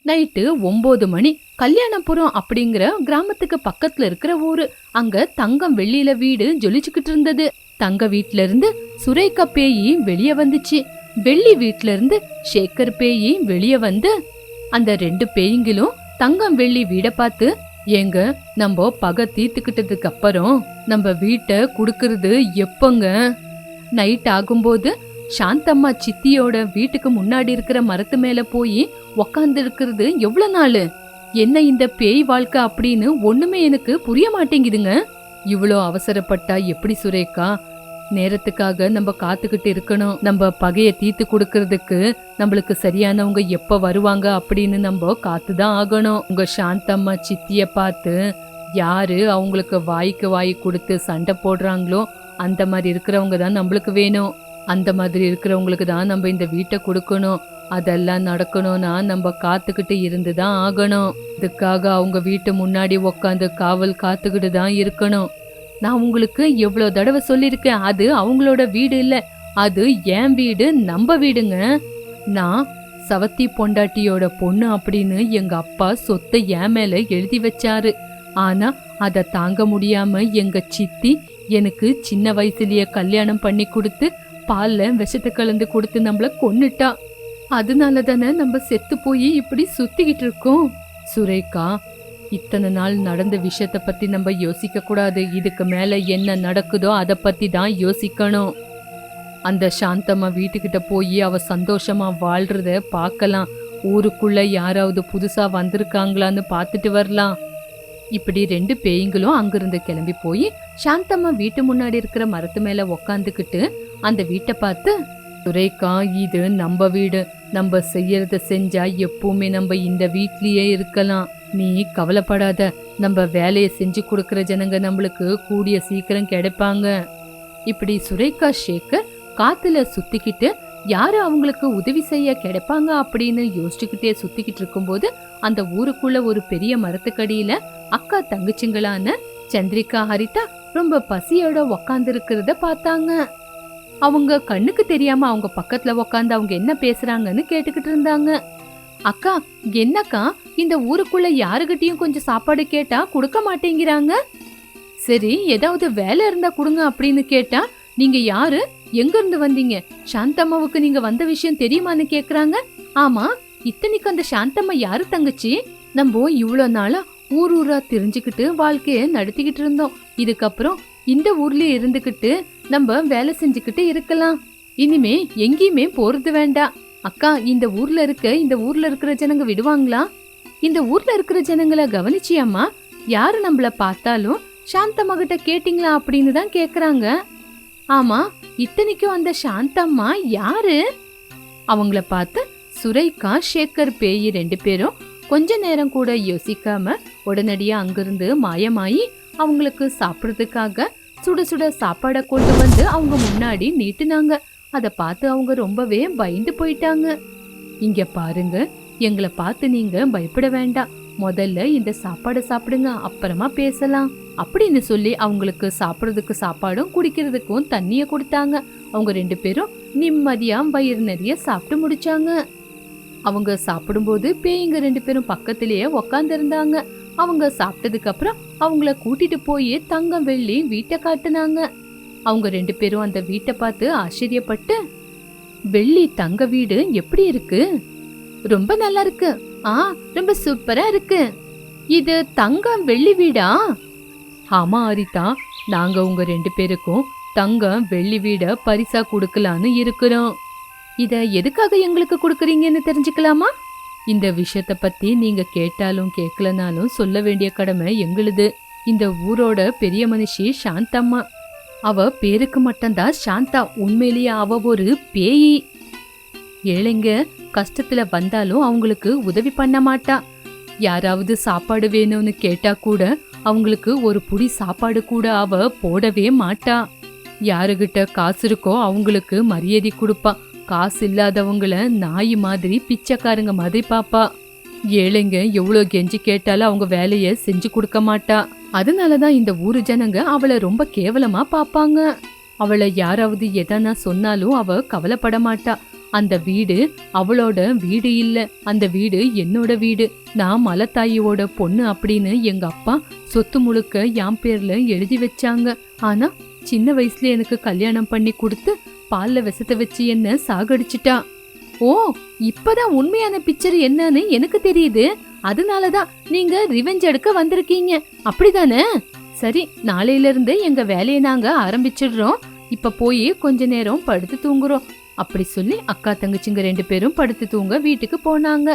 Night 9 மணி. கல்யாணபுரம் அப்படிங்கிற கிராமத்துக்கு பக்கத்துல இருக்கிற ஊரு. அங்க தங்கம் வெள்ளியில வீடு ஜொலிச்சுக்கிட்டு இருந்தது. தங்க வீட்ல இருந்து சுரேகா பேயி வெளிய வந்துச்சு. வெள்ளி வீட்ல இருந்து சேகர் பேயி வெளிய வந்து அந்த 2 பேய்களும் தங்கம் வெள்ளி வீட பார்த்து, ஏங்க நம்ம பகை தீர்த்துக்கிட்டதுக்கு அப்புறம் நம்ம வீட்டை குடுக்கறது எப்பங்க? நைட் ஆகும்போது சாந்தம்மா சித்தியோட வீட்டுக்கு முன்னாடி இருக்கிற மரத்து மேல போய் உக்காந்து இருக்கிறது எவ்வளவு நாள்? என்ன இந்த பேய் வாழ்க்கை அப்படின்னு ஒண்ணுமே எனக்கு புரிய மாட்டேங்குதுங்க. இவ்வளோ அவசரப்பட்டா எப்படி சுரேகா? நேரத்துக்காக நம்ம காத்துக்கிட்டு இருக்கணும். நம்ம பகைய தீர்த்து கொடுக்கறதுக்கு நம்மளுக்கு சரியானவங்க எப்ப வருவாங்க அப்படின்னு நம்ம காத்துதான் ஆகணும். உங்க சாந்தம்மா சித்திய பார்த்து யாரு அவங்களுக்கு வாய்க்கு வாய் கொடுத்து சண்டை போடுறாங்களோ அந்த மாதிரி இருக்கிறவங்க தான் நம்மளுக்கு வேணும். அந்த மாதிரி இருக்கிறவங்களுக்கு தான் நம்ம இந்த வீட்டை கொடுக்கணும். அதெல்லாம் நடக்கணும்னா நம்ம காத்துக்கிட்டு இருந்துதான் ஆகணும். இதுக்காக அவங்க வீட்டு முன்னாடி உக்காந்து காவல் காத்துக்கிட்டு தான் இருக்கணும். நான் உங்களுக்கு எவ்வளவு தடவை சொல்லியிருக்கேன், அது அவங்களோட வீடு இல்ல, அது என் வீடு, நம்ம வீடுங்க. நான் சவத்தி பொண்டாட்டியோட பொண்ணு அப்படின்னு எங்க அப்பா சொத்தை என் மேல எழுதி வச்சாரு. ஆனா அதை தாங்க முடியாம எங்க சித்தி எனக்கு சின்ன வயசுலயே கல்யாணம் பண்ணி கொடுத்து பால்ல விஷத்தை கலந்து கொடுத்து நம்மள கொன்னுட்டா. அதனால தானே நம்ம செத்து போய் இப்படி சுத்திக்கிட்டு இருக்கோம். சுரேகா, இத்தனை நாள் நடந்த விஷயத்த பத்தி நம்ம யோசிக்க கூடாது. இதுக்கு மேல என்ன நடக்குதோ அதை பத்தி தான் யோசிக்கணும். அந்த சாந்தம்மா வீட்டுக்கிட்ட போய் அவ சந்தோஷமா வாழ்றத பார்க்கலாம். ஊருக்குள்ள யாராவது புதுசா வந்திருக்காங்களான்னு பார்த்துட்டு வரலாம். இப்படி 2 பேய்களும் அங்கிருந்து கிளம்பி போய் சாந்தம்மா வீட்டு முன்னாடி இருக்கிற மரத்து மேல உக்காந்துக்கிட்டு அந்த வீட்டை பார்த்து, சுரேகா இது நம்ம வீடு, நம்ம செய்யறத செஞ்சா எப்பவுமே நம்ம இந்த வீட்லயே இருக்கலாம். நீ கவலைப்படாத, நம்ம வேலையை செஞ்சு கொடுக்கற ஜனங்க நம்மளுக்கு கூடிய சீக்கிரம் கிடைப்பாங்க. இப்படி சுரேகா சேகர் காத்துல சுத்திக்கிட்டு யாரு அவங்களுக்கு உதவி செய்ய கிடைப்பாங்க அப்படின்னு யோசிச்சுக்கிட்டே சுத்திக்கிட்டு இருக்கும்போது அந்த ஊருக்குள்ள ஒரு பெரிய மரத்துக்கடியில அக்கா தங்கச்சிங்களான சந்திரிகா ஹரிதா ரொம்ப பசியோட உக்காந்து இருக்கிறத பார்த்தாங்க. அவங்க கண்ணுக்கு தெரியாம அவங்க பக்கத்துல உக்காந்து அவங்க என்ன பேசுறாங்கன்னு கேட்டுக்கிட்டு இருந்தாங்க. அக்கா, என்னக்கா இந்த ஊருக்குள்ள யாருகிட்டயும் கொஞ்சம் சாப்பாடு கேட்டா கொடுக்க மாட்டேங்கிறாங்க? சரி, ஏதாவது வேலை இருந்தா கொடுங்க அப்படின்னு கேட்டா நீங்க யாரு, எங்க இருந்து வந்தீங்க, சாந்தம்மாவுக்கு நீங்க வந்த விஷயம் தெரியுமான்னு கேக்குறாங்க. ஆமா, இத்தனைக்கு அந்த சாந்தம்மா யாரு தங்கச்சி? நம்ம இவ்வளவு நாளா ஊர் ஊரா தெரிஞ்சுக்கிட்டு வாழ்க்கைய நடத்திக்கிட்டு இருந்தோம். இதுக்கப்புறம் இந்த ஊர்ல இருந்துகிட்டு நம்ம வேலை செஞ்சுக்கிட்டு இருக்கலாம். இனிமே எங்கேயுமே போறது வேண்டாம். அக்கா, இந்த ஊர்ல இருக்கிற ஜனங்க விடுவாங்களா? இந்த ஊர்ல இருக்கிற ஜனங்களை கவனிச்சியாமா? யாரு நம்மள பார்த்தாலும் சாந்தம்மா கிட்ட கேட்டீங்களா அப்படின்னு தான் கேக்குறாங்க. ஆமா, இத்தனைக்கும் அந்த சாந்தம்மா யாரு? அவங்கள பார்த்து சுரேகா சேகர் பேயி 2 பேரும் கொஞ்ச நேரம் கூட யோசிக்காம உடனடியா அங்கிருந்து மாயமாயி அவங்களுக்கு சாப்பிடுறதுக்காக சுட சுட சாப்பாட கொண்டு வந்து அவங்க முன்னாடி நீட்டுனாங்க. அத பார்த்து அவங்க ரொம்பவே பயந்து போயிட்டாங்க. இங்க பாருங்க, எங்களை பார்த்து நீங்க பயப்பட வேண்டாம், முதல்ல இந்த சாப்பாடை சாப்பிடுங்க, அப்புறமா பேசலாம் அப்படின்னு சொல்லி அவங்களுக்கு சாப்பிடுறதுக்கு சாப்பாடும் குடிக்கிறதுக்கும் தண்ணிய கொடுத்தாங்க. அவங்க 2 பேரும் நிம்மதியா வயிறு நிறைய சாப்பிட்டு முடிச்சாங்க. அவங்க சாப்பிடும்போது பேய்ங்க 2 பேரும் பக்கத்திலேயே உக்காந்து இருந்தாங்க. அவங்க சாப்பிட்டதுக்கு அப்புறம் அவங்கள கூட்டிட்டு போய் தங்கம் வெள்ளி வீட்டை காட்டுனாங்க. அவங்க 2 பேரும் அந்த வீட்டை பார்த்து ஆச்சரியப்பட்டு, வெள்ளி தங்க வீடு எப்படி இருக்கு? ரொம்ப நல்லா இருக்கு. ரொம்ப சூப்பரா இருக்கு. இது தங்கம் வெள்ளி வீடா? ஆமா ஹரிதா, நாங்க உங்க 2 பேருக்கும் தங்கம் வெள்ளி வீட பரிசா கொடுக்கலான்னு இருக்கிறோம். இத எதுக்காக எங்களுக்கு கொடுக்கறீங்கன்னு தெரிஞ்சுக்கலாமா? இந்த விஷயத்த பத்தி நீங்க கேட்டாலும் கேட்கலனாலும் சொல்ல வேண்டிய கடமை எங்களுது. இந்த ஊரோட பெரிய மனுஷி சாந்தம்மா. அவ பேருக்கு மட்டும்தான் சாந்தா, உண்மையிலேயே அவ ஒரு பேயி. ஏழைங்க கஷ்டத்துல வந்தாலும் அவங்களுக்கு உதவி பண்ண மாட்டா. யாராவது சாப்பாடு வேணும்னு கேட்டா கூட அவங்களுக்கு ஒரு புடி சாப்பாடு கூட அவ போடவே மாட்டா. யாருகிட்ட காசு இருக்கோ அவங்களுக்கு மரியாதை கொடுப்பா. காசு இல்லாதவங்கள நாய் மாதிரி பிச்சைக்காரங்க மாதிரி பாப்பா. ஏழைங்க எவ்வளோ கெஞ்சி கேட்டாலும் அவங்க வேலைய செஞ்சு கொடுக்க மாட்டா. அதனாலதான் இந்த ஊரு ஜனங்க அவளை ரொம்ப கேவலமா பாப்பாங்க. அவளை யாராவது எதனா சொன்னாலும் அவ கவலைப்பட மாட்டா. அந்த வீடு அவளோட வீடு இல்ல, அந்த வீடு என்னோட வீடு. நான் மலத்தாயியோட பொண்ணு அப்படின்னு எங்க அப்பா சொத்து முழுக்க என் பேர்ல எழுதி வச்சாங்க. ஆனா சின்ன வயசுல எனக்கு கல்யாணம் பண்ணி கொடுத்து பால்ல விஷத்தை வச்சு என்ன சாகடிச்சிட்டா. ஓ, இப்பதான் உண்மையான பிக்சர் என்னன்னு எனக்கு தெரியுது. அதனாலதான் நீங்க ரிவெஞ்ச் எடுக்க வந்திருக்கீங்க, அப்படிதானே? சரி, நாளையில இருந்து எங்க வேலையை நாங்க ஆரம்பிச்சிடுறோம். இப்ப போய் கொஞ்ச நேரம் படுத்து தூங்குறோம். அப்படி சொல்லி அக்கா தங்கச்சிங்க 2 பேரும் படுத்து தூங்க வீட்டுக்கு போனாங்க.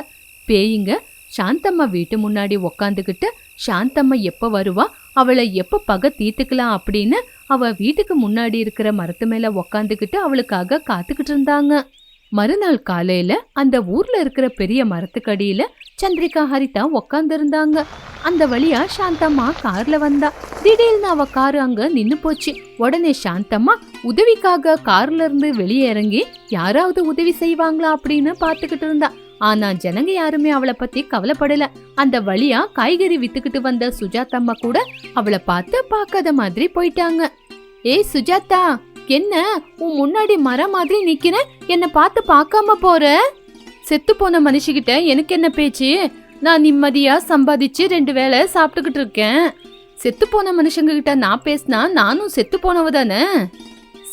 பேய்ங்க சாந்தம்மா வீட்டு முன்னாடி உக்காந்துக்கிட்டு சாந்தம்மா எப்ப வருவா, அவளை எப்ப பகை தீர்த்துக்கலாம் அப்படின்னு அவ வீட்டுக்கு முன்னாடி இருக்கிற மரத்து மேல உக்காந்துக்கிட்டு அவளுக்காக காத்துக்கிட்டு இருந்தாங்க. மறுநாள் காலையில அந்த ஊர்ல இருக்கிற பெரிய மரத்துக்கடியில சந்திரிகா ஹரிதா உக்காந்து இருந்தாங்க. அந்த வழியா சாந்தம்மா கார்ல வந்தா. திடீர்னு அவ காரு அங்க நின்னு போச்சு. உடனே சாந்தம்மா உதவிக்காக கார்ல இருந்து வெளியே இறங்கி யாராவது உதவி செய்வாங்களா அப்படின்னு பாத்துக்கிட்டு இருந்தா. ஆனா ஜனங்க யாருமே அவளை பத்தி கவலைப்படல. அந்த வழியா காய்கறி வித்துக்கிட்டு வந்த சுஜாதம்மா கூட அவளை பார்த்து பார்க்காத மாதிரி போயிட்டாங்க. ஏய் சுஜாதா, என்ன உன் முன்னாடி மரம் மாதிரி நிக்கிற, என்ன பார்த்து பார்க்காம போற? செத்து போன மனுஷிக்கிட்ட எனக்கு என்ன பேச்சு? நான் நிம்மதியா சம்பாதிச்சு 2 வேளை சாப்பிட்டுக்கிட்டு இருக்கேன். செத்து போன மனுஷங்க கிட்ட நான் பேசினா நானும் செத்து போனவ தானே.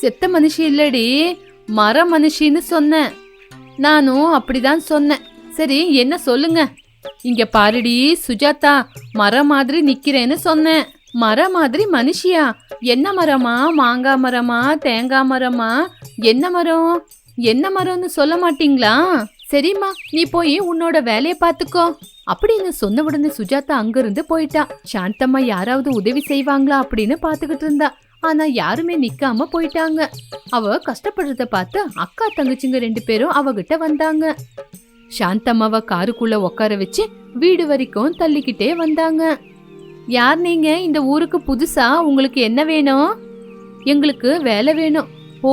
செத்த மனுஷி இல்லடி, மர மனுஷின்னு சொன்னேன். நானும் அப்படிதான் சொன்னேன். சரி, என்ன சொல்லுங்க? இங்க பாருடி சுஜாதா, மரம் மாதிரி நிக்கிறேன்னு சொன்னேன். மர மாதிரி மனுஷியா? என்ன மரமா? மாங்காய் மரமா, தேங்காய் மரமா? என்ன மரம்? என்ன மரம்னு சொல்ல மாட்டீங்களா? சரிம்மா, நீ போய் உன்னோட வேலையை பாத்துக்கோ அப்படின்னு சொன்ன உடனே சுஜாதா அங்கிருந்து போயிட்டா. சாந்தம்மா யாராவது உதவி செய்வாங்களா அப்படின்னு பாத்துக்கிட்டு இருந்தா. ஆனா யாருமே நிக்காம போயிட்டாங்க. அவ கஷ்டப்படுறத பார்த்து அக்கா தங்கச்சிங்க 2 பேரும் அவகிட்ட வந்தாங்க. சாந்தம்மாவை காருக்குள்ள உட்கார வச்சு வீடு வரைக்கும் தள்ளிக்கிட்டே வந்தாங்க. யார் நீங்க? இந்த ஊருக்கு புதுசா? உங்களுக்கு என்ன வேணும்? எங்களுக்கு வேலை வேணும். ஓ,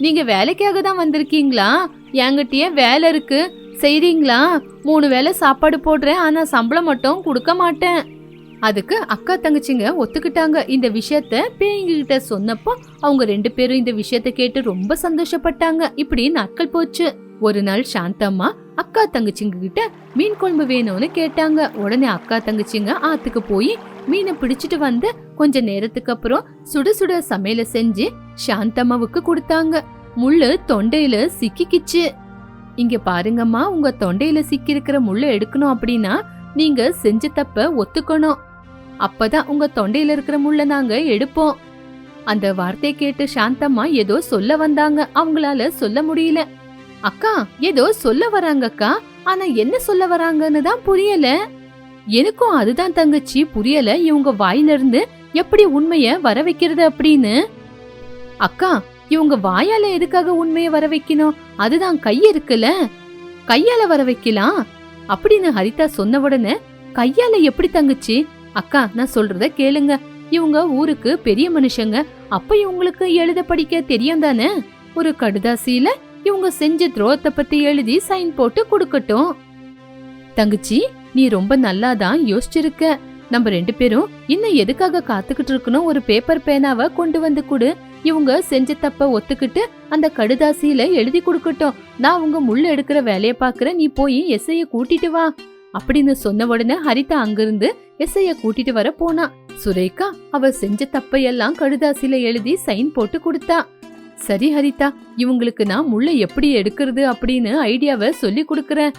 நீங்க வேலைக்காக தான் வந்திருக்கீங்களா? என்கிட்டயே வேலை இருக்கு, செய்றீங்களா? 3 வேளை சாப்பாடு போடுறேன், ஆனா சம்பளம் மட்டும் கொடுக்க மாட்டேன். அதுக்கு அக்கா தங்கச்சிங்க ஒத்துக்கிட்டாங்க. இந்த விஷயத்த பேய்ங்க கிட்ட சொன்னப்போ அவங்க 2 பேரும் இந்த விஷயத்த கேட்டு ரொம்ப சந்தோஷப்பட்டாங்க. இப்படி நாட்கள் போச்சு. ஒரு நாள் சாந்தம்மா அக்கா தங்கச்சிங்க கிட்ட மீன் குழம்பு வேணும்னு கேட்டாங்க. உடனே அக்கா தங்கச்சிங்க ஆத்துக்கு போய் மீனை பிடிச்சிட்டு வந்து கொஞ்ச நேரத்துக்கு அப்புறம் சுட சுட சமையல செஞ்சு சாந்தம்மாவுக்கு கொடுத்தாங்க. முள்ளு தொண்டையில சிக்கிக்கிச்சு. இங்க பாருங்கம்மா, உங்க தொண்டையில சிக்கி இருக்கிற முள்ளு எடுக்கணும் அப்படின்னா நீங்க செஞ்ச தப்ப ஒத்துக்கணும். அப்பதான் உங்க தொண்டையில இருக்கிற முள்ள நாங்க எடுப்போம். அந்த வார்த்தையை கேட்டு சாந்தம்மா ஏதோ சொல்ல வந்தாங்க. அவங்களால சொல்ல முடியல. அக்கா ஏதோ சொல்ல வராங்க அக்கா, ஆனா என்ன சொல்ல வராங்கன்னு தான் புரியல. எனக்கும் அதுதான் தங்கச்சி புரியல. இவங்க வாயில இருந்து எப்படி உண்மைய வர வைக்கிறது அப்படின்னு. அக்கா, இவங்க வாயால எதுக்காக உண்மைய வர வைக்கணும்? அதுதான் கை இருக்குல்ல, கையால வர வைக்கலாம் அப்படின்னு ஹரிதா சொன்ன உடனே கையால எப்படி தங்கச்சி? அக்கா, நான் சொல்றத கேளுங்க. இவங்க ஊருக்கு பெரிய மனுஷங்க. அப்ப இவங்களுக்கு எழுத படிக்க தெரியும் தானே. ஒரு கடுதாசியில இவங்க செஞ்ச துரோகத்தை பத்தி எழுதி சைன் போட்டு கொடுக்கட்டும். தங்கச்சி, நீ ரொம்ப நல்லாதான் யோசிச்சிருக்க. நம்ம 2 பேரும் இன்னும் எதுக்காக காத்துக்கிட்டு இருக்கணும்? ஒரு பேப்பர் பேனாவை கொண்டு வந்து கொடு. இவங்க செஞ்ச தப்ப ஒத்துக்கிட்டு அந்த கடுதாசியில எழுதி கொடுக்கட்டும். நான் உங்க முள்ள எடுக்கிற வேலைய பாக்குறேன், நீ போய் எஸ்ஐய கூட்டிட்டு வா அப்படின்னு சொன்ன உடனே ஹரிதா அங்கிருந்து எஸ்ஐய கூட்டிட்டு வர போனா. சுரேகா அவ செஞ்ச தப்பையெல்லாம் கடுதாசியில எழுதி சைன் போட்டு கொடுத்தா. சரி ஹரிதா, இவங்களுக்கு நான் முள்ள எப்படி எடுக்கிறது அப்படின்னு ஐடியாவை சொல்லி கொடுக்கறேன்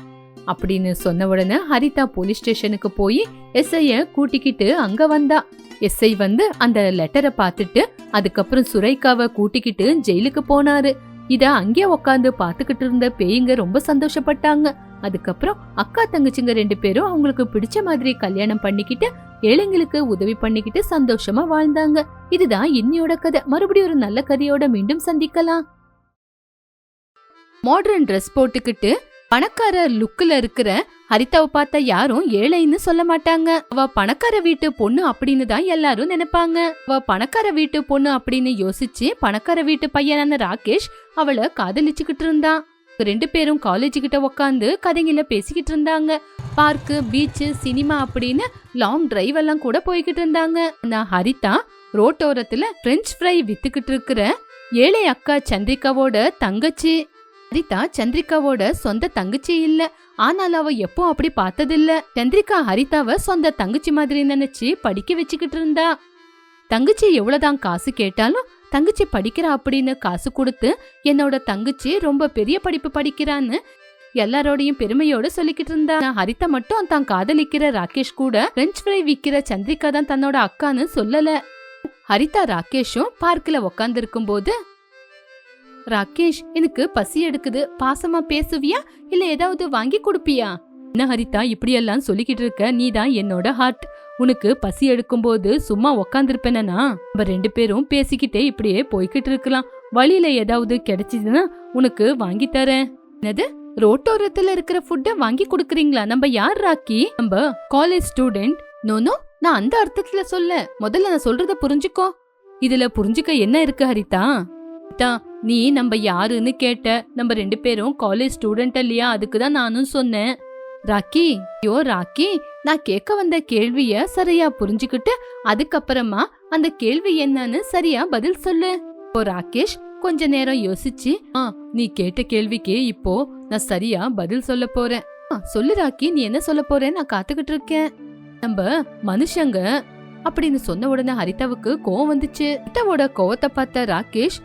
அப்படின்னு சொன்ன உடனே ஹரிதா போலீஸ் ஸ்டேஷனுக்கு போய் எஸ்ஐய கூட்டிக்கிட்டு அங்க வந்தா. எஸ்ஐ வந்து அந்த லெட்டரை பார்த்துட்டு அதுக்கப்புறம் சுரேகாவை கூட்டிக்கிட்டு ஜெயிலுக்கு போனாரு. இத அங்கே உக்காந்து பாத்துக்கிட்டு இருந்த பேய்ங்க ரொம்ப சந்தோஷப்பட்டாங்க. அதுக்கப்புறம் அக்கா தங்கச்சிங்க 2 பேரும் அவங்களுக்கு பிடிச்ச மாதிரி கல்யாணம் பண்ணிக்கிட்டு ஏழைங்களுக்கு உதவி பண்ணிக்கிட்டு சந்தோஷமா வாழ்ந்தாங்க. இதுதான் இன்னியோட கதை. மறுபடியும் ஒரு நல்ல கதையோட மீண்டும் சந்திக்கலாம். மாடர்ன் ட்ரெஸ் போட்டுக்கிட்டு பணக்கார லுக்ல இருக்கிற ஹரிதாவை பார்த்தா யாரும் ஏழைன்னு சொல்ல மாட்டாங்க. அவ பணக்கார வீட்டு பொண்ணு அப்படின்னு தான் எல்லாரும் நினைப்பாங்க. அவ பணக்கார வீட்டு பொண்ணு அப்படின்னு யோசிச்சு பணக்கார வீட்டு பையனான ராகேஷ் அவளை காதலிச்சுக்கிட்டு இருந்தான். 2 பேரும் காலேஜ் கிட்ட உக்காந்து கதைங்கள பேசிக்கிட்டு இருந்தாங்க. பார்க்கு, பீச்சு, சினிமா அப்படின்னு லாங் டிரைவ் எல்லாம் கூட போய்கிட்டு இருந்தாங்க. நான் ஹரிதா ரோட்டோரத்துல பிரெஞ்ச் ஃப்ரை வித்துக்கிட்டு இருக்கிற ஏழை அக்கா சந்திரிகாவோட தங்கச்சி. ஹரிதா சந்திரிகாவோட சொந்த தங்கச்சி இல்ல, ஆனால் அவ எப்போ அப்படி பார்த்ததில்ல. சந்திரிகா ஹரிதாவ சொந்த தங்கச்சி மாதிரி நினைச்சு படிக்க வச்சுக்கிட்டு இருந்தா. தங்கச்சி எவ்வளவுதான் காசு கேட்டாலும் தங்கச்சி படிக்கிறா அப்படின்னு காசு கொடுத்து என்னோட தங்கச்சி ரொம்ப பெரிய படிப்பு படிக்கிறான்னு எல்லாரோடையும் பெருமையோட சொல்லிக்கிட்டு இருந்தா. ஹரிதா மட்டும் தான் காதலிக்கிற ராகேஷ் கூட பிரெஞ்ச் ஃப்ரை விக்கிற சந்திரிகா தான் தன்னோட அக்கான்னு சொல்லல. ஹரிதா ராகேஷும் பார்க்ல உக்காந்து இருக்கும் போது, ராகேஷ் எனக்கு பசி எடுக்குது, பாசமா பேசுவியா இல்ல ஏதாவது வாங்கி கொடுப்பியா? என்ன ஹரிதா இப்படியெல்லாம் சொல்லிக்கிட்டு இருக்க, நீதான் என்னோட ஹார்ட். உனக்கு பசி எடுக்கும் போது சும்மா உக்காந்துருப்பேனா? நம்ம 2 பேரும் பேசிக்கிட்டே இப்படியே போய்கிட்டு இருக்கலாம். வழியில ஏதாவது கிடைச்சதுன்னா உனக்கு வாங்கி தரேன். என்னது, ரோட்டோரத்துல இருக்கிற ஃபுட்ட வாங்கி கொடுக்கறீங்களா? நம்ம யார் ராக்கி? நம்ம காலேஜ் ஸ்டூடெண்ட். நோனோ, நான் அந்த அர்த்தத்துல சொல்ல. முதல்ல நான் சொல்றத புரிஞ்சுக்கோ. இதுல புரிஞ்சுக்க என்ன இருக்கு ஹரிதா? நீ நம்ம யாருன்னு கேட்ட. நம்ம 2 பேரும் காலேஜ் ஸ்டூடெண்ட் இல்லையா, அதுக்குதான் நானும் சொன்னேன். ராக்கி, ஐயோ ராக்கி, நான் கேட்க வந்த கேள்விய சரியா புரிஞ்சுக்கிட்டு அதுக்கப்புறமா அந்த கேள்வி என்னன்னு சரியா பதில் சொல்லு. இப்போ ராகேஷ் கொஞ்ச நேரம் யோசிச்சு, நீ கேட்ட கேள்விக்கு இப்போ நான் சரியா பதில் சொல்ல போறேன். சொல்லு ராக்கி, நீ என்ன சொல்ல போறேன், நான் காத்துக்கிட்டு இருக்கேன். நம்ம மனுஷங்க அப்படின்னு சொன்ன உடனே ஹரிதாவுக்கு கோவம் வந்துச்சு. ஹரிதாவோட கோவத்தை பார்த்த ராகேஷ்,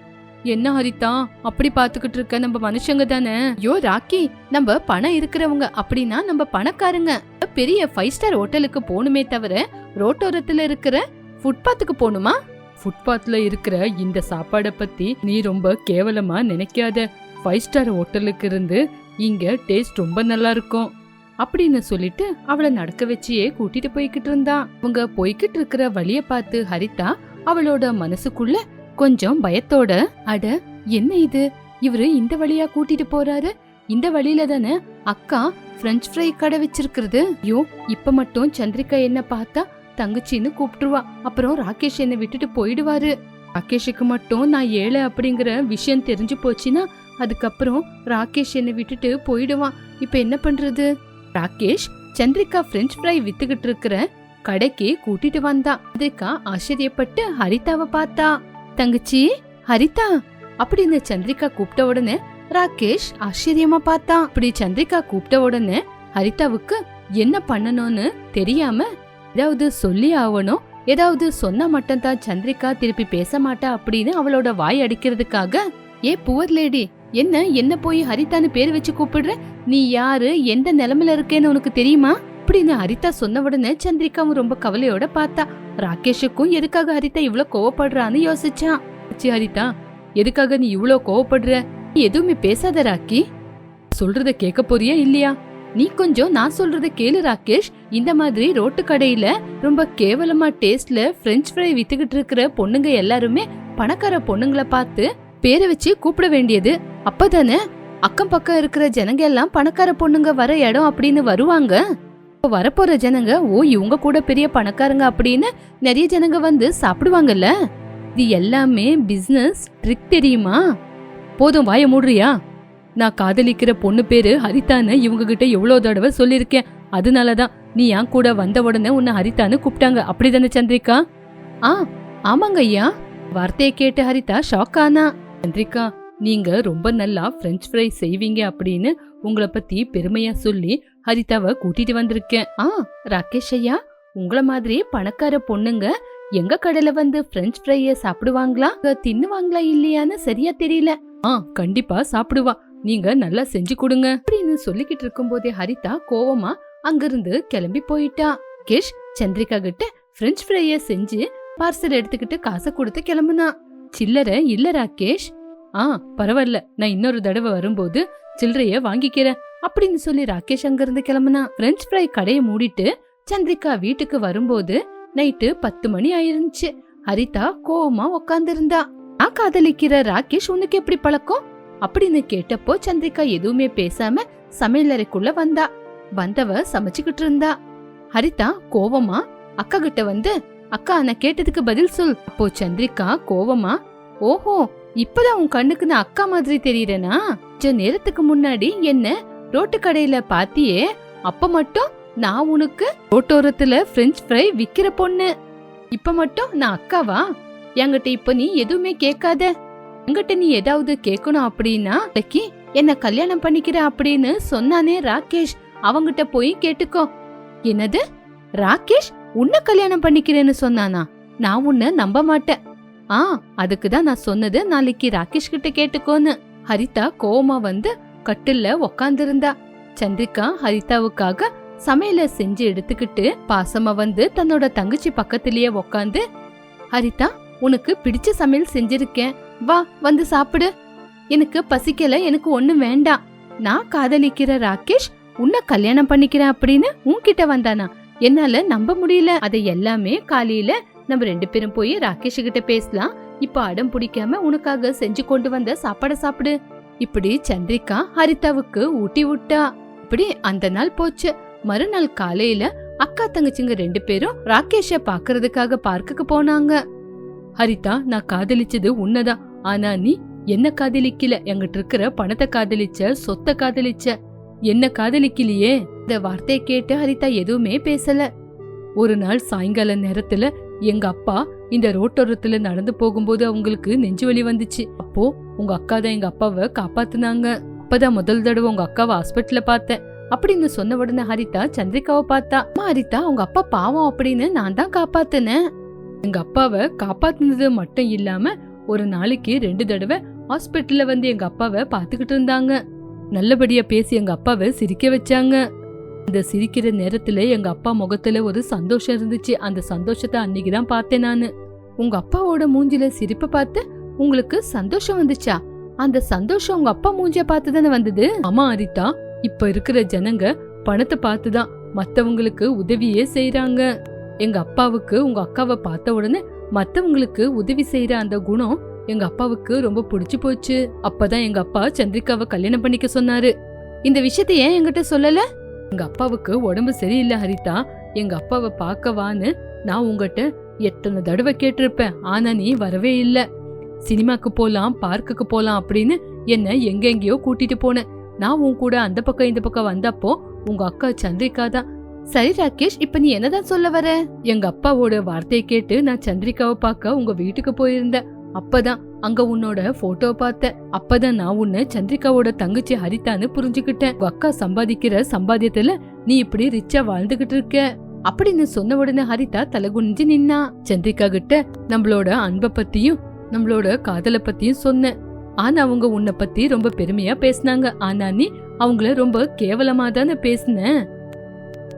என்ன ஹரிதா அப்படி பாத்துக்கிட்டு இருக்க, நம்ம மனுஷங்க தானே. ஐயோ ராக்கி, நம்ம பணம் இருக்கிறவங்க அப்படின்னா நம்ம பணக்காரங்க. பெரிய 5 ஸ்டார் ஹோட்டலுக்கு போகணுமே தவிர ரோட்டோரத்துல இருக்கிற ஃபுட்பாத்துக்கு போகணுமா? ஃபுட்பாத்ல இருக்கிற இந்த சாப்பாடை பத்தி நீ ரொம்ப கேவலமா நினைக்காத. 5 ஸ்டார் ஹோட்டலுக்கு இருந்து இங்க டேஸ்ட் ரொம்ப நல்லா இருக்கும் அப்படின்னு சொல்லிட்டு அவளை நடக்க வச்சியே கூட்டிட்டு போய்கிட்டு இருந்தா. அவங்க போய்கிட்டு இருக்கிற வழிய பார்த்து ஹரிதா அவளோட மனசுக்குள்ள கொஞ்சம் பயத்தோட, அட என்ன இது, இவரு இந்த வழியா கூட்டிட்டு போறாரு, இந்த வழியில தானே அக்கா பிரெஞ்ச் ஃப்ரை கடை வச்சிருக்கிறது. ஐயோ, இப்ப மட்டும் சந்திரிகா என்ன பார்த்தா தங்கச்சின்னு கூப்பிட்டுருவா, அப்புறம் ராகேஷ் என்ன விட்டுட்டு போயிடுவாரு. ராகேஷுக்கு மட்டும் நான் ஏழை அப்படிங்கிற விஷயம் தெரிஞ்சு போச்சுன்னா அதுக்கப்புறம் ராகேஷ் என்ன விட்டுட்டு போயிடுவான். இப்ப என்ன பண்றது? ராகேஷ் சந்திரிகா பிரெஞ்ச் ஃப்ரை வித்துக்கிட்டு இருக்கிற கடைக்கு கூட்டிட்டு வந்தா. சந்திரிகா ஆச்சரியப்பட்டு ஹரிதாவை பார்த்தா. தங்கச்சி ஹரிதா அப்படின்னு சந்திரிகா கூப்பிட்ட உடனே ராகேஷ் ஆச்சரியமா பார்த்தா. அப்படி சந்திரிகா கூப்பிட்ட உடனே ஹரிதாவுக்கு என்ன பண்ணணும்னு தெரியாம, ஏதாவது சொல்லி ஆகணும், ஏதாவது சொன்னா மட்டும் தான் சந்திரிகா திருப்பி பேச மாட்டா அப்படின்னு அவளோட வாய் அடிக்கிறதுக்காக, ஏ புவர் லேடி, என்ன போய் ஹரிதான்னு பேர் வச்சு கூப்பிடுற, நீ யாரு, எந்த நிலைமையில இருக்கேன்னு உனக்கு தெரியுமா அப்படின்னு ஹரிதா சொன்ன உடனே சந்திரிகாவும் ரொம்ப கவலையோட பார்த்தா. ராகேஷுக்கும் எதுக்காக ஹரிதா இவ்வளவு கோவப்படுறான்னு யோசிச்சான். ஹரிதா, எதுக்காக நீ இவ்வளவு கோவப்படுற? நீ எதுவுமே பேசாத ராக்கி, சொல்றத கேட்க போறியா இல்லையா? நீ கொஞ்சம் நான் சொல்றத கேளு ராகேஷ். இந்த மாதிரி ரோட்டு கடையில ரொம்ப கேவலமா டேஸ்ட்ல பிரெஞ்ச் ஃப்ரை வித்துக்கிட்டு இருக்கிற பொண்ணுங்க எல்லாருமே பணக்கார பொண்ணுங்களை பார்த்து பேரை வச்சு கூப்பிட வேண்டியது. அப்பதானே அக்கம் பக்கம் இருக்கிற ஜனங்க எல்லாம் பணக்கார பொண்ணுங்க வர இடம் அப்படின்னு வருவாங்க. இப்போ வரப்போற ஜனங்க, ஓ இவங்க கூட பெரிய பணக்காரங்க அப்படின்னு நிறைய ஜனங்க வந்து சாப்பிடுவாங்கல்ல. இது எல்லாமே பிசினஸ் ட்ரிக், தெரியுமா? போதும், வாய மூடுறியா? நான் காதலிக்கிற பொண்ணு பேரு ஹரிதான்னு இவங்க கிட்ட எவ்வளவு தடவை சொல்லிருக்கேன். அதனாலதான் நீ என் கூட வந்த உடனே உன்னை ஹரிதான்னு கூப்பிட்டாங்க, அப்படிதானே சந்திரிகா? ஆமாங்க ஐயா. வார்த்தையை கேட்டு ஹரிதா ஷாக் ஆனா. சந்திரிகா, நீங்க ரொம்ப நல்லா பிரெஞ்ச் ஃப்ரை செய்வீங்க அப்படின்னு உங்களை பத்தி பெருமையா சொல்லி ஹரிதாவை கூட்டிட்டு வந்திருக்கேன். ராகேஷ் ஐயா, உங்கள மாதிரி பணக்கார பொண்ணுங்க எங்க கடையில வந்து பிரெஞ்ச் ஃப்ரைய சாப்பிடுவாங்களா, தின்னுவாங்களா இல்லையான்னு சரியா தெரியல. கண்டிப்பா சாப்பிடுவா, நீங்க நல்லா செஞ்சு கொடுங்க அப்படின்னு சொல்லிக்கிட்டு இருக்கும் போதே ஹரிதா கோவமா அங்கிருந்து கிளம்பி போயிட்டா. கேஷ் சந்திரிகா கிட்ட பிரெஞ்ச் ஃப்ரைய செஞ்சு பார்சல் எடுத்துக்கிட்டு காசை கொடுத்து கிளம்புனா. சில்லறை இல்ல ராகேஷ். பரவாயில்ல, நான் இன்னொரு தடவை வரும்போது சில்லறைய வாங்கிக்கிறேன் அப்படின்னு சொல்லி ராகேஷ் அங்கிருந்து கிளம்புனா. பிரெஞ்ச் ஃப்ரை கடையை மூடிட்டு சந்திரிகா வீட்டுக்கு வரும்போது நைட்டு 10 மணி ஆயிருந்துச்சு. ஹரிதா கோவமா உக்காந்து இருந்தா. நான் காதலிக்கிற ராகேஷ் உனக்கு எப்படி பழக்கம் அப்படின்னு கேட்டப்போ சந்திரிகா எதுவுமே பேசாம சமையலறைக்குள்ள வந்தா. வந்தவ சமைச்சுக்கிட்டு இருந்தா. ஹரிதா கோவமா அக்கா கிட்ட வந்து, அக்கா நான் கேட்டதுக்கு பதில் சொல். அப்போ சந்திரிகா கோவமா, ஓஹோ இப்பதான் உன் கண்ணுக்கு நான் அக்கா மாதிரி தெரியறேனா? கொஞ்ச நேரத்துக்கு முன்னாடி என்ன ரோட்டு கடையில பாத்தியே, அப்ப மட்டும் நான் உனக்கு ரோட்டோரத்துல பிரெஞ்ச் ஃப்ரை விக்கிற பொண்ணு, இப்ப மட்டும் நான் அக்காவா? என்கிட்ட இப்ப நீ எதுவுமே கேட்காத. என்கிட்ட நீ ஏதாவது கேட்கணும் அப்படின்னா என்ன கல்யாணம் பண்ணிக்கிற அப்படின்னு சொன்னானே ராகேஷ், அவங்கிட்ட போய் கேட்டுக்கோ. என்னது, ராகேஷ் உன்னை கல்யாணம் பண்ணிக்கிறேன்னு சொன்னானா? நான் உன்னை நம்ப மாட்டேன். அதுக்குதான் நான் சொன்னது, நாளைக்கு ராகேஷ் கிட்ட கேட்டுக்கோன்னு. ஹரிதா கோவமா வந்து கட்டில்ல உக்காந்துருந்தா. சந்திரிகா ஹரிதாவுக்காக சமையல செஞ்சு எடுத்துக்கிட்டு பாசமா வந்து தன்னோட தங்கச்சி பக்கத்திலேயே உக்காந்து, ஹரிதா உனக்கு பிடிச்ச சமையல் செஞ்சிருக்கேன், வா வந்து சாப்பிடு. எனக்கு பசிக்கல, எனக்கு ஒண்ணும் வேண்டாம். நான் காதலிக்கிற ராகேஷ் உன்னை கல்யாணம் பண்ணிக்கிறேன் அப்படின்னு உன்கிட்ட வந்தானா? என்னால நம்ப முடியல. அதை எல்லாமே காலையில நம்ம 2 பேரும் போய் ராகேஷ் கிட்ட பேசலாம். இப்ப அடம் பிடிக்காம உனக்காக செஞ்சு கொண்டு வந்த சாப்பாட சாப்பிடு. இப்படி சந்திரிகா ஹரிதாவுக்கு ஊட்டி விட்டா. இப்படி அந்த நாள் போச்சு. மறுநாள் காலையில அக்கா தங்கச்சிங்க 2 பேரும் ராகேஷ பாக்குறதுக்காக பார்க்குக்கு போனாங்க. ஹரிதா, நான் காதலிச்சது உன்னதான். ஆனா நீ என்ன காதலிக்கல, எங்கிட்ட இருக்கிற பணத்தை காதலிச்ச, சொத்தை காதலிச்ச, என்ன காதலிக்கலையே. இந்த வார்த்தையை கேட்டு ஹரிதா எதுவுமே பேசல. ஒரு நாள் சாயங்கால நேரத்துல எங்க அப்பா இந்த ரோட்டோரத்துல நடந்து போகும்போது அவங்களுக்கு நெஞ்சு வலி வந்துச்சு. அப்போ உங்க அக்கா தான் எங்க அப்பாவை காப்பாத்துனாங்க. அப்பதான் முதல் தடவை உங்க அக்காவை ஹாஸ்பிட்டல்ல பார்த்தேன் அப்படின்னு சொன்ன உடனே ஹரிதா சந்திரிகாவை பார்த்தா. அம்மா ஹரிதா, உங்க அப்பா பாவம் அப்படின்னு நான் தான் காப்பாத்தினேன். எங்க அப்பாவை காப்பாத்துனது மட்டும் இல்லாம ஒரு நாளைக்கு 2 தடவை ஹாஸ்பிட்டல்ல வந்து எங்க அப்பாவை பாத்துக்கிட்டு இருந்தாங்க. நல்லபடியா பேசி எங்க அப்பாவை சிரிக்க வச்சாங்க. இந்த சிரிக்கிற நேரத்துல எங்க அப்பா முகத்துல ஒரு சந்தோஷம் இருந்துச்சு. அந்த சந்தோஷத்தை அன்னைக்குதான் பார்த்தேன் நானு. உங்க அப்பாவோட மூஞ்சில சிரிப்பை பார்த்து உங்களுக்கு சந்தோஷம் வந்துச்சா? அந்த சந்தோஷம் உங்க அப்பா மூஞ்சிய பார்த்துதானே வந்தது? ஆமா ஹரிதா, இப்ப இருக்கிற ஜனங்க பணத்தை பார்த்துதான் மத்தவங்களுக்கு உதவியே செய்யறாங்க. எங்க அப்பாவுக்கு உங்க அக்காவை பார்த்த உடனே மத்தவங்களுக்கு உதவி செய்யற அந்த குணம் எங்க அப்பாவுக்கு ரொம்ப பிடிச்சு போச்சு. அப்பதான் எங்க அப்பா சந்திரிகாவை கல்யாணம் பண்ணிக்க சொன்னாரு. இந்த விஷயத்த ஏன் என்கிட்ட சொல்லல? எங்க அப்பாவுக்கு உடம்பு சரியில்லை ஹரிதா, எங்க அப்பாவை பார்க்கவான்னு நான் உங்ககிட்ட எத்தனை தடவை கேட்டிருப்பேன். ஆனா நீ வரவே இல்ல. சினிமாக்கு போலாம், பார்க்குக்கு போலாம் அப்படின்னு என்ன எங்கெங்கயோ கூட்டிட்டு போன. நான் உன் கூட அந்த பக்கம் இந்த பக்கம் வந்தப்போ உங்க அக்கா சந்திரிகா தான். சரி ராகேஷ், இப்ப நீ என்னதான் சொல்ல வர? எங்க அப்பாவோட வார்த்தையை கேட்டு நான் சந்திரிகாவை பார்க்க உங்க வீட்டுக்கு போயிருந்தேன். அப்பதான் அங்க உன்னோட போட்டோ பார்த்தேன். அப்பதான் நான் உன்னை சந்திரிகாவோட தங்கச்சி ஹரிதான்னு புரிஞ்சுக்கிட்டேன். உங்க அக்கா சம்பாதிக்கிற சம்பாத்தியத்துல நீ இப்படி ரிச்சா வாழ்ந்துகிட்டு இருக்க அப்படின்னு சொன்ன உடனே ஹரிதா தலகுனிஞ்சு நின்னா. சந்திரிகா கிட்ட நம்மளோட அன்பை பத்தியும் நம்மளோட காதலை பத்தியும் சொன்ன. ஆனா அவங்க உன்னை பத்தி ரொம்ப பெருமையா பேசினாங்க. ஆனா நீ அவங்கள ரொம்ப கேவலமா தானே பேசின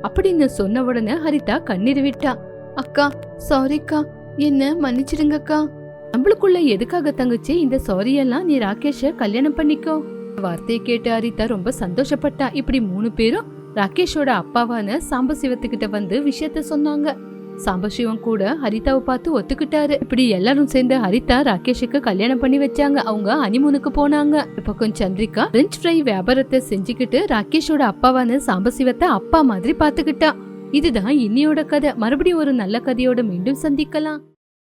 அப்படின்னு சொன்ன உடனே ஹரிதா கண்ணீர் விட்டா. அக்கா சாரிக்கா, என்ன மன்னிச்சிடுங்கக்கா. நம்மளுக்குள்ள எதுக்காக தங்கச்சி இந்த சாரி எல்லாம்? நீ ராகேஷ கல்யாணம் பண்ணிக்கோ. வார்த்தையை கேட்டு ஹரிதா ரொம்ப சந்தோஷப்பட்டா. இப்படி 3 பேரும் ராகேஷோட அப்பாவான சாம்பசிவத்துக்கிட்ட வந்து விஷயத்த சொன்னாங்க. சாம்பசிவம் கூட ஹரிதாவை பார்த்து ஒத்துக்கிட்டாரு. இப்படி எல்லாரும் சேர்ந்து ஹரிதா ராகேஷுக்கு கல்யாணம் பண்ணி வச்சாங்க. அவங்க ஹனிமூனுக்கு போனாங்க. பக்கம் சந்திரிகா பிரெஞ்ச் ஃப்ரை வியாபாரத்தை செஞ்சுக்கிட்டு ராகேஷோட அப்பாவான சாம்பசிவத்தை அப்பா மாதிரி பாத்துக்கிட்டா. இதுதான் இன்னியோட கதை. மறுபடியும் ஒரு நல்ல கதையோட மீண்டும் சந்திக்கலாம்.